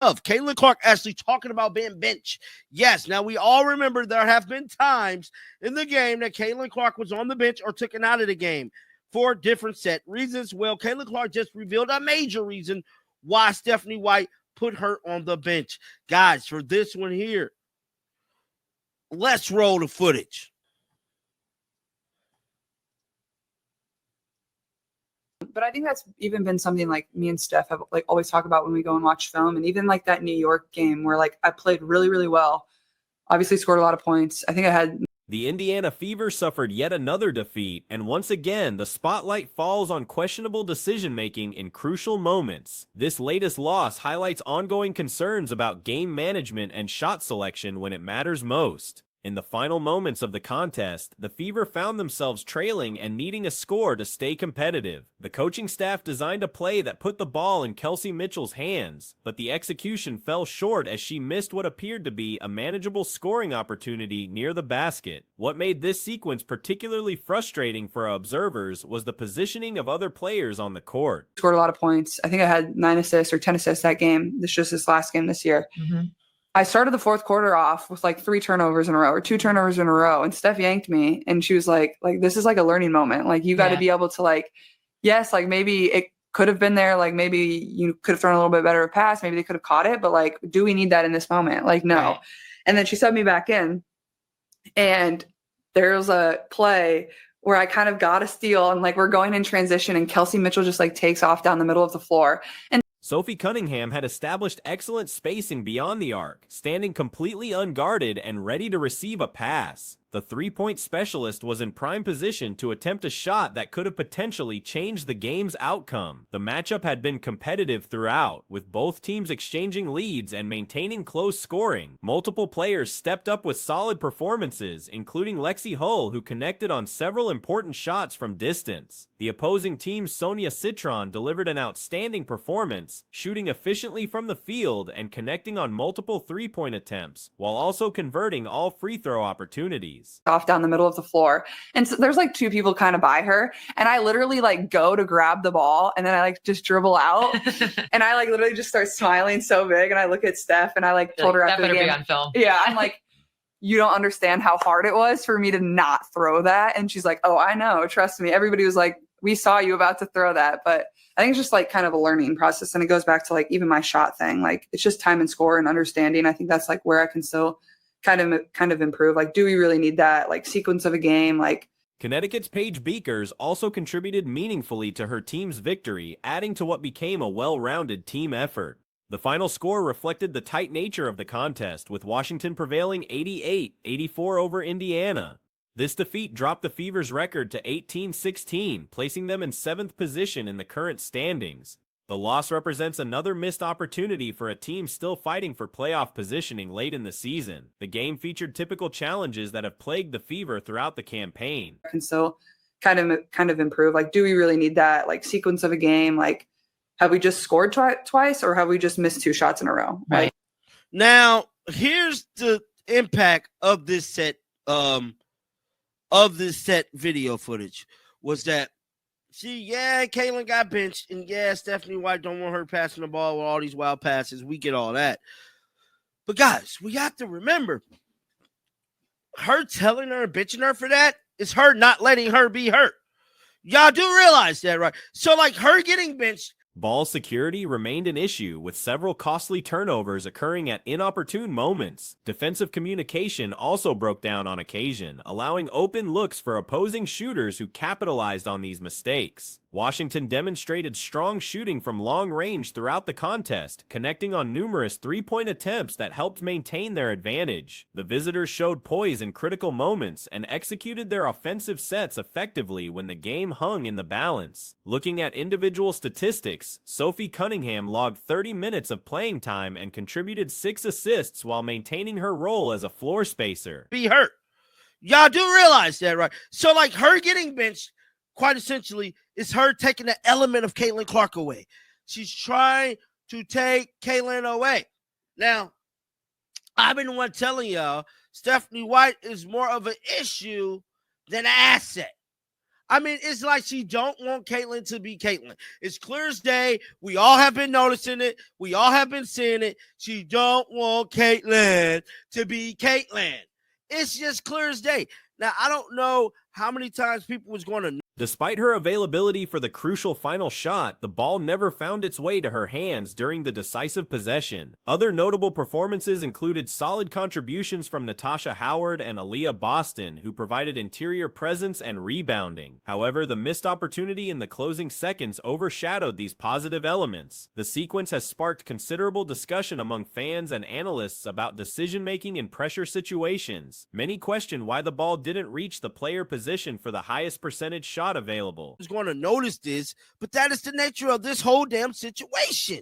of Caitlin Clark actually talking about being benched. Yes, now we all remember there have been times in the game that Caitlin Clark was on the bench or taken out of the game for different set reasons. Well, Caitlin Clark just revealed a major reason why Stephanie White put her on the bench. Guys, for this one here, let's roll the footage. But I think that's even been something like me and Steph have like always talk about when we go and watch film. And even like that New York game where like I played really, really well, obviously scored a lot of points. I think I had. The Indiana Fever suffered yet another defeat, and once again, the spotlight falls on questionable decision-making in crucial moments. This latest loss highlights ongoing concerns about game management and shot selection when it matters most. In the final moments of the contest, the Fever found themselves trailing and needing a score to stay competitive. The coaching staff designed a play that put the ball in Kelsey Mitchell's hands, but the execution fell short as she missed what appeared to be a manageable scoring opportunity near the basket. What made this sequence particularly frustrating for observers was the positioning of other players on the court. Scored a lot of points. I think I had 9 assists or 10 assists that game. This just this last game this year. Mm-hmm. I started the fourth quarter off with like 3 turnovers in a row or 2 turnovers in a row. And Steph yanked me and she was like, this is like a learning moment. Like you got to be able to like, yes, like maybe it could have been there. Like maybe you could have thrown a little bit better of a pass. Maybe they could have caught it. But like, do we need that in this moment? Like, no. Right. And then she subbed me back in and there was a play where I kind of got a steal and like we're going in transition and Kelsey Mitchell just like takes off down the middle of the floor. And Sophie Cunningham had established excellent spacing beyond the arc, standing completely unguarded and ready to receive a pass. The three-point specialist was in prime position to attempt a shot that could have potentially changed the game's outcome. The matchup had been competitive throughout, with both teams exchanging leads and maintaining close scoring. Multiple players stepped up with solid performances, including Lexi Hull, who connected on several important shots from distance. The opposing team's Sonia Citron delivered an outstanding performance, shooting efficiently from the field and connecting on multiple three-point attempts, while also converting all free throw opportunities. Off down the middle of the floor. And so there's like 2 people kind of by her. And I literally like go to grab the ball and then I like just dribble out. And I like literally just start smiling so big. And I look at Steph and I like told her after the game. That better be on film. Yeah. I'm like, you don't understand how hard it was for me to not throw that. And she's like, oh, I know. Trust me. Everybody was like, we saw you about to throw that. But I think it's just like kind of a learning process. And it goes back to like even my shot thing. Like it's just time and score and understanding. I think that's like where I can still kind of improve. Like, do we really need that like sequence of a game? Like Connecticut's Paige Beakers also contributed meaningfully to her team's victory, adding to what became a well-rounded team effort. The final score reflected the tight nature of the contest, with Washington prevailing 88-84 over Indiana. This defeat dropped the Fever's record to 18-16, placing them in 7th position in the current standings. The loss represents another missed opportunity for a team still fighting for playoff positioning late in the season. The game featured typical challenges that have plagued the Fever throughout the campaign. Can still kind of improve. Like, do we really need that like sequence of a game? Like, have we just scored twice or have we just missed 2 shots in a row? Right. Now, here's the impact of this set video footage was that Caitlin got benched, and Stephanie White don't want her passing the ball with all these wild passes. We get all that. But guys, we have to remember, her telling her and bitching her for that is her not letting her be hurt. Y'all do realize that, right? So, like, her getting benched. Ball security remained an issue, with several costly turnovers occurring at inopportune moments. Defensive communication also broke down on occasion, allowing open looks for opposing shooters who capitalized on these mistakes. Washington demonstrated strong shooting from long range throughout the contest, connecting on numerous three-point attempts that helped maintain their advantage. The visitors showed poise in critical moments and executed their offensive sets effectively when the game hung in the balance. Looking at individual statistics, Sophie Cunningham logged 30 minutes of playing time and contributed 6 assists while maintaining her role as a floor spacer. Be hurt. Y'all do realize that, right? So, like, her getting benched, quite essentially, is her taking the element of Caitlin Clark away. She's trying to take Caitlin away. Now, I've been the one telling y'all, Stephanie White is more of an issue than an asset. I mean, it's like she don't want Caitlyn to be Caitlyn. It's clear as day. We all have been noticing it. We all have been seeing it. She don't want Caitlyn to be Caitlyn. It's just clear as day. Now, I don't know how many times people was going to. Despite her availability for the crucial final shot, the ball never found its way to her hands during the decisive possession. Other notable performances included solid contributions from Natasha Howard and Aaliyah Boston, who provided interior presence and rebounding. However, the missed opportunity in the closing seconds overshadowed these positive elements. The sequence has sparked considerable discussion among fans and analysts about decision-making in pressure situations. Many question why the ball didn't reach the player position for the highest percentage shot available. Is going to notice this, but that is the nature of this whole damn situation.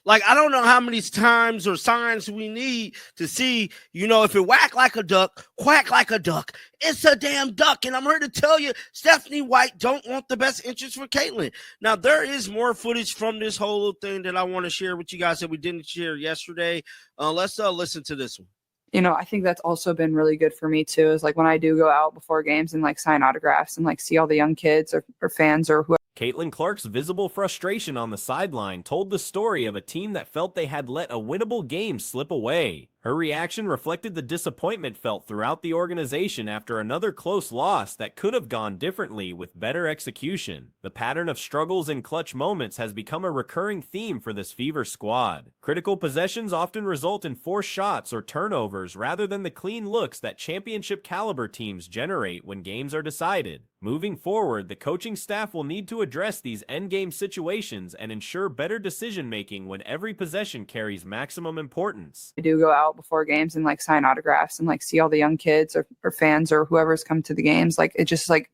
Like, I don't know how many times or signs we need to see, if it whack like a duck, quack like a duck, it's a damn duck. And I'm here to tell you, Stephanie White don't want the best interest for Caitlyn. Now, there is more footage from this whole thing that I want to share with you guys that we didn't share yesterday. Let's listen to this one. I think that's also been really good for me too, is like when I do go out before games and like sign autographs and like see all the young kids or fans or whoever. Caitlin Clark's visible frustration on the sideline told the story of a team that felt they had let a winnable game slip away. Her reaction reflected the disappointment felt throughout the organization after another close loss that could have gone differently with better execution. The pattern of struggles in clutch moments has become a recurring theme for this Fever squad. Critical possessions often result in forced shots or turnovers rather than the clean looks that championship caliber teams generate when games are decided. Moving forward, the coaching staff will need to address these endgame situations and ensure better decision-making when every possession carries maximum importance. I do go out before games and like sign autographs and like see all the young kids or fans or whoever's come to the games. Like, it just like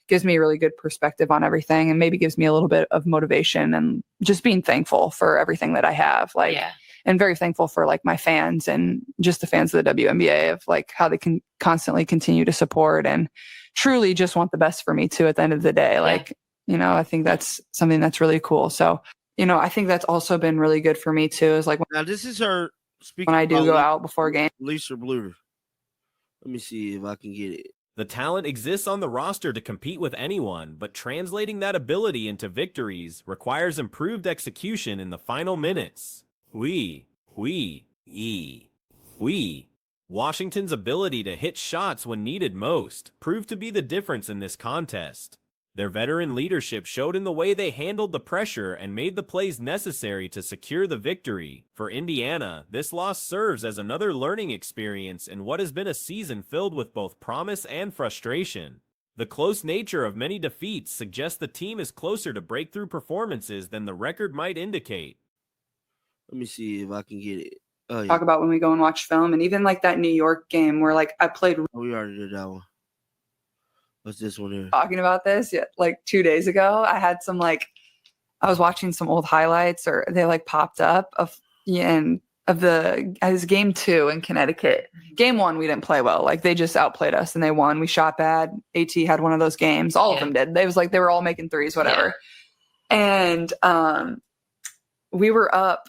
gives me a really good perspective on everything and maybe gives me a little bit of motivation and just being thankful for everything that I have. And very thankful for like my fans and just the fans of the WNBA, of like how they can constantly continue to support and truly just want the best for me too at the end of the day. I think that's something that's really cool. So, I think that's also been really good for me too, is like now this is her speaking when I do go out before games. Lisa Bluter. Let me see if I can get it. The talent exists on the roster to compete with anyone, but translating that ability into victories requires improved execution in the final minutes. Washington's ability to hit shots when needed most proved to be the difference in this contest. Their veteran leadership showed in the way they handled the pressure and made the plays necessary to secure the victory. For Indiana, this loss serves as another learning experience in what has been a season filled with both promise and frustration. The close nature of many defeats suggests the team is closer to breakthrough performances than the record might indicate. Let me see if I can get it. Oh, yeah. Talk about when we go and watch film, and even like that New York game where like I played. We already did that one. What's this one here? Talking about this like 2 days ago, I had some I was watching some old highlights, or they like popped up of game 2 in Connecticut. Game 1 we didn't play well. Like, they just outplayed us and they won. We shot bad. AT had one of those games. All of them did. They was like they were all making threes, whatever. Yeah. And we were up,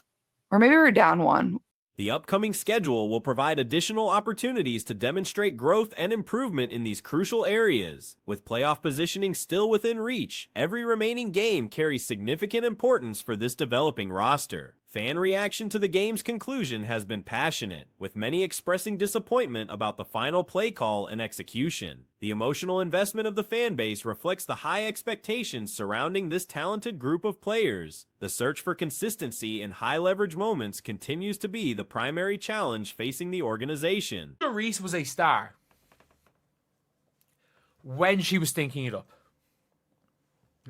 or maybe we were down 1. The upcoming schedule will provide additional opportunities to demonstrate growth and improvement in these crucial areas. With playoff positioning still within reach, every remaining game carries significant importance for this developing roster. Fan reaction to the game's conclusion has been passionate, with many expressing disappointment about the final play call and execution. The emotional investment of the fan base reflects the high expectations surrounding this talented group of players. The search for consistency in high-leverage moments continues to be the primary challenge facing the organization. Reese was a star when she was thinking it up.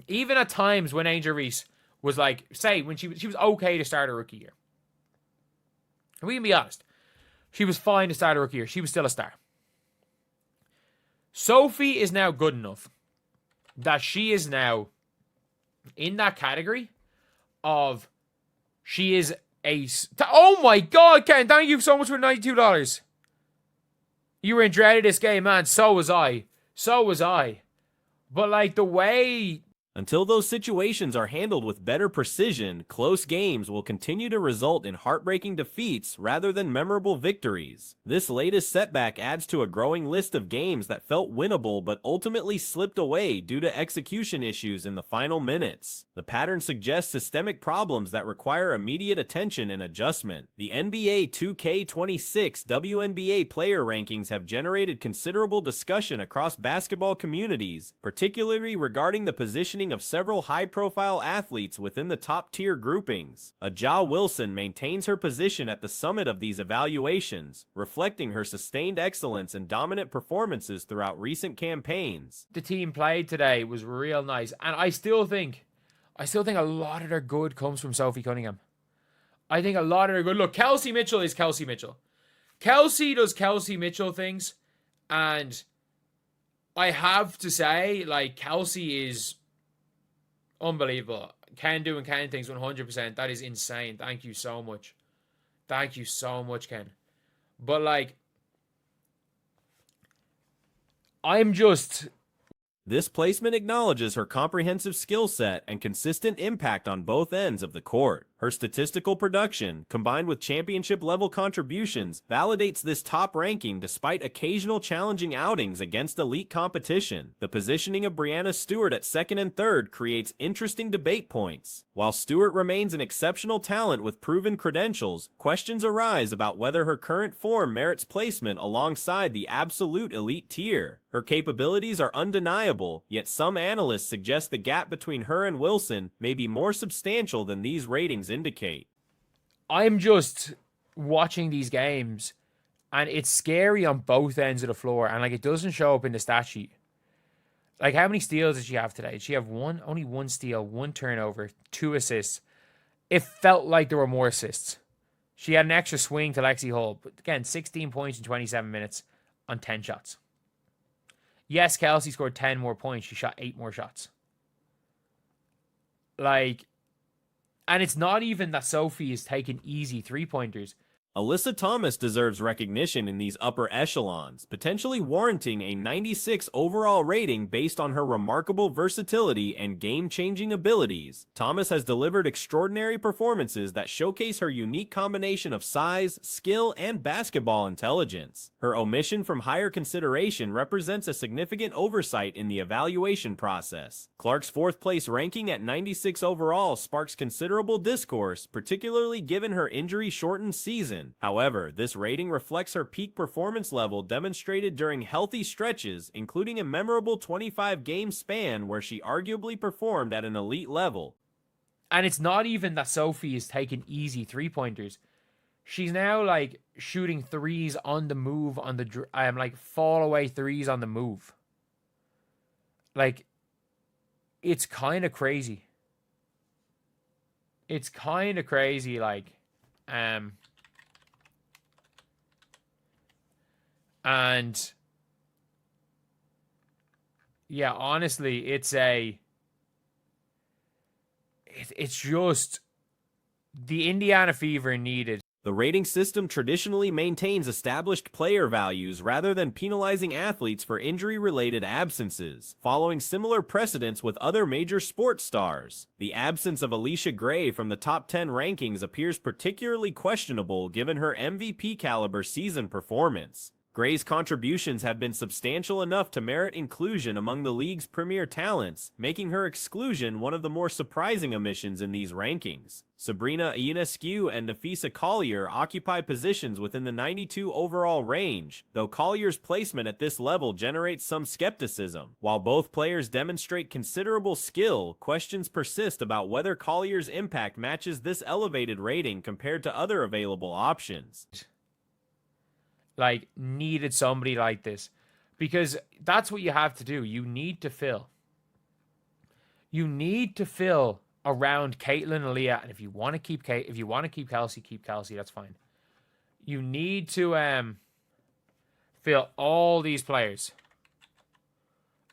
Even at times when Angel Reese was like, say, when she was okay to start a rookie year. And we can be honest. She was fine to start a rookie year. She was still a star. Sophie is now good enough that she is now in that category of she is a... Oh my God, Ken, thank you so much for $92. You were in dread of this game, man. So was I. But like the way... Until those situations are handled with better precision, close games will continue to result in heartbreaking defeats rather than memorable victories. This latest setback adds to a growing list of games that felt winnable but ultimately slipped away due to execution issues in the final minutes. The pattern suggests systemic problems that require immediate attention and adjustment. The NBA 2K26 WNBA player rankings have generated considerable discussion across basketball communities, particularly regarding the positioning of several high-profile athletes within the top-tier groupings. Ja Wilson maintains her position at the summit of these evaluations, reflecting her sustained excellence and dominant performances throughout recent campaigns. The team played today was real nice, and I still think a lot of their good comes from Sophie Cunningham. I think a lot of their good. Look, Kelsey Mitchell is Kelsey Mitchell. Kelsey does Kelsey Mitchell things, and I have to say, like, Kelsey is unbelievable. Ken doing Ken things 100%. That is insane. Thank you so much. Thank you so much, Ken. But, like, This placement acknowledges her comprehensive skill set and consistent impact on both ends of the court. Her statistical production, combined with championship-level contributions, validates this top ranking despite occasional challenging outings against elite competition. The positioning of Breanna Stewart at second and third creates interesting debate points. While Stewart remains an exceptional talent with proven credentials, questions arise about whether her current form merits placement alongside the absolute elite tier. Her capabilities are undeniable, yet some analysts suggest the gap between her and Wilson may be more substantial than these ratings indicate. I'm just watching these games, and it's scary on both ends of the floor, and like it doesn't show up in the stat sheet. Like, how many steals did she have today? Did she have only one steal, one turnover, 2 assists? It felt like there were more assists. She had an extra swing to Lexi Hull, but again, 16 points in 27 minutes on 10 shots. Yes, Kelsey scored 10 more points. She shot 8 more shots. Like, and it's not even that Sophie is taking easy 3-pointers. Alyssa Thomas deserves recognition in these upper echelons, potentially warranting a 96 overall rating based on her remarkable versatility and game-changing abilities. Thomas has delivered extraordinary performances that showcase her unique combination of size, skill, and basketball intelligence. Her omission from higher consideration represents a significant oversight in the evaluation process. Clark's fourth-place ranking at 96 overall sparks considerable discourse, particularly given her injury-shortened season. However, this rating reflects her peak performance level demonstrated during healthy stretches, including a memorable 25-game span where she arguably performed at an elite level. And it's not even that Sophie is taking easy 3-pointers. She's now, like, shooting threes on the move, like, fall away threes on the move. Like, it's kind of crazy. It's kind of crazy, like, and yeah, honestly, it's just the Indiana Fever needed. The rating system traditionally maintains established player values rather than penalizing athletes for injury-related absences, following similar precedents with other major sports stars. The absence of Alicia Gray from the top 10 rankings appears particularly questionable given her MVP-caliber season performance. Gray's contributions have been substantial enough to merit inclusion among the league's premier talents, making her exclusion one of the more surprising omissions in these rankings. Sabrina Ionescu and Nafisa Collier occupy positions within the 92 overall range, though Collier's placement at this level generates some skepticism. While both players demonstrate considerable skill, questions persist about whether Collier's impact matches this elevated rating compared to other available options. Like, needed somebody like this, because that's what you have to do. You need to fill. You need to fill around Caitlin, Aaliyah, and if you want to keep Kelsey, keep Kelsey. That's fine. You need to fill all these players,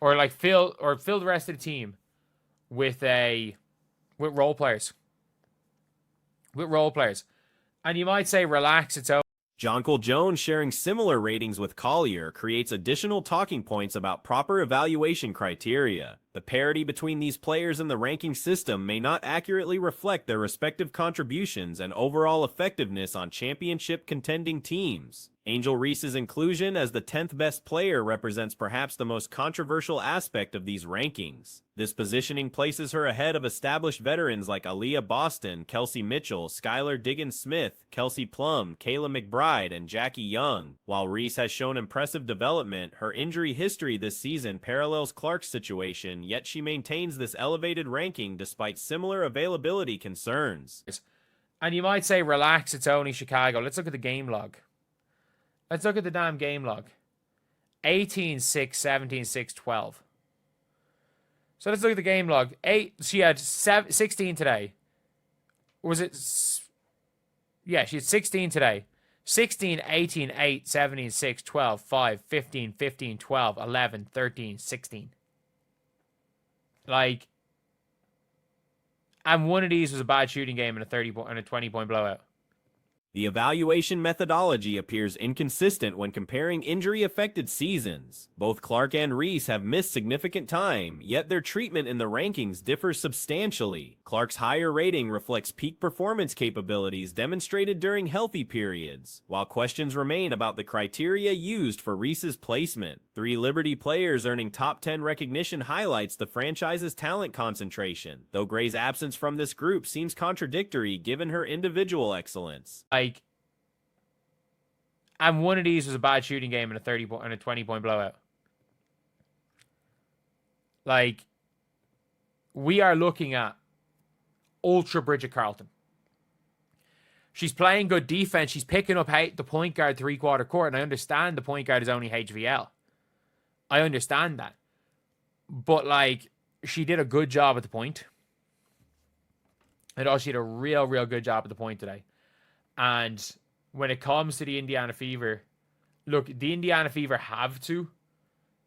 or like fill the rest of the team with role players. With role players, and you might say, relax, it's over. Jonquil Jones sharing similar ratings with Collier creates additional talking points about proper evaluation criteria. The parity between these players in the ranking system may not accurately reflect their respective contributions and overall effectiveness on championship contending teams. Angel Reese's inclusion as the 10th best player represents perhaps the most controversial aspect of these rankings. This positioning places her ahead of established veterans like Aaliyah Boston, Kelsey Mitchell, Skylar Diggins-Smith, Kelsey Plum, Kayla McBride, and Jackie Young. While Reese has shown impressive development, her injury history this season parallels Clark's situation, yet she maintains this elevated ranking despite similar availability concerns. And you might say, relax, it's only Chicago. Let's look at the game log. Let's look at the damn game log. 18-6, 17-6, 12. So let's look at the game log. She had 16 today. Was it? Yeah, she had 16 today. 16, 18, 8, 17, 6, 12, 5, 15, 15, 12, 11, 13, 16. Like, and one of these was a bad shooting game and a 20-point blowout. The evaluation methodology appears inconsistent when comparing injury-affected seasons. Both Clark and Reese have missed significant time, yet their treatment in the rankings differs substantially. Clark's higher rating reflects peak performance capabilities demonstrated during healthy periods, while questions remain about the criteria used for Reese's placement. 3 Liberty players earning top 10 recognition highlights the franchise's talent concentration, though Gray's absence from this group seems contradictory given her individual excellence. And one of these was a bad shooting game and a 20-point blowout. Like, we are looking at ultra Bridget Carlton. She's playing good defense. She's picking up the point guard 3/4 court, and I understand the point guard is only HVL. I understand that. But, like, she did a good job at the point. And also, she did a real good job at the point today. And when it comes to the Indiana Fever, look, the Indiana Fever have to.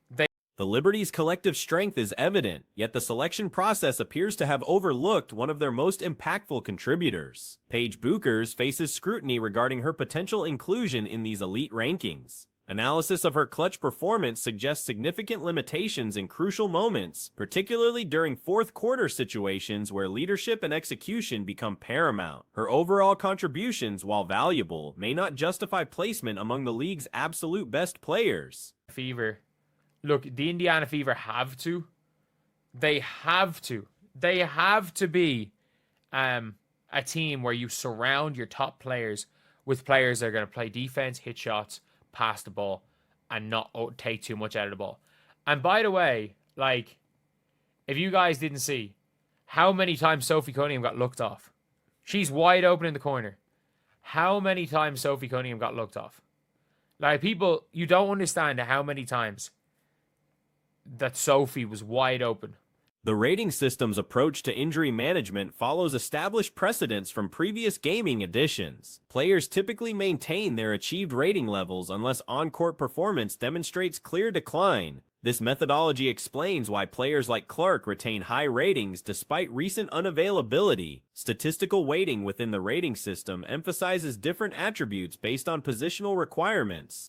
The Liberty's collective strength is evident, yet the selection process appears to have overlooked one of their most impactful contributors. Paige Buchers faces scrutiny regarding her potential inclusion in these elite rankings. Analysis of her clutch performance suggests significant limitations in crucial moments, particularly during fourth-quarter situations where leadership and execution become paramount. Her overall contributions, while valuable, may not justify placement among the league's absolute best players. Fever. Look, the Indiana Fever have to. They have to. They have to be a team where you surround your top players with players that are going to play defense, hit shots, pass the ball, and not take too much out of the ball. And by the way, like, if you guys didn't see how many times Sophie Cunningham got looked off, she's wide open in the corner. How many times Sophie Cunningham got looked off? Like, people, you don't understand how many times that Sophie was wide open. The rating system's approach to injury management follows established precedents from previous gaming editions. Players typically maintain their achieved rating levels unless on-court performance demonstrates clear decline. This methodology explains why players like Clark retain high ratings despite recent unavailability. Statistical weighting within the rating system emphasizes different attributes based on positional requirements.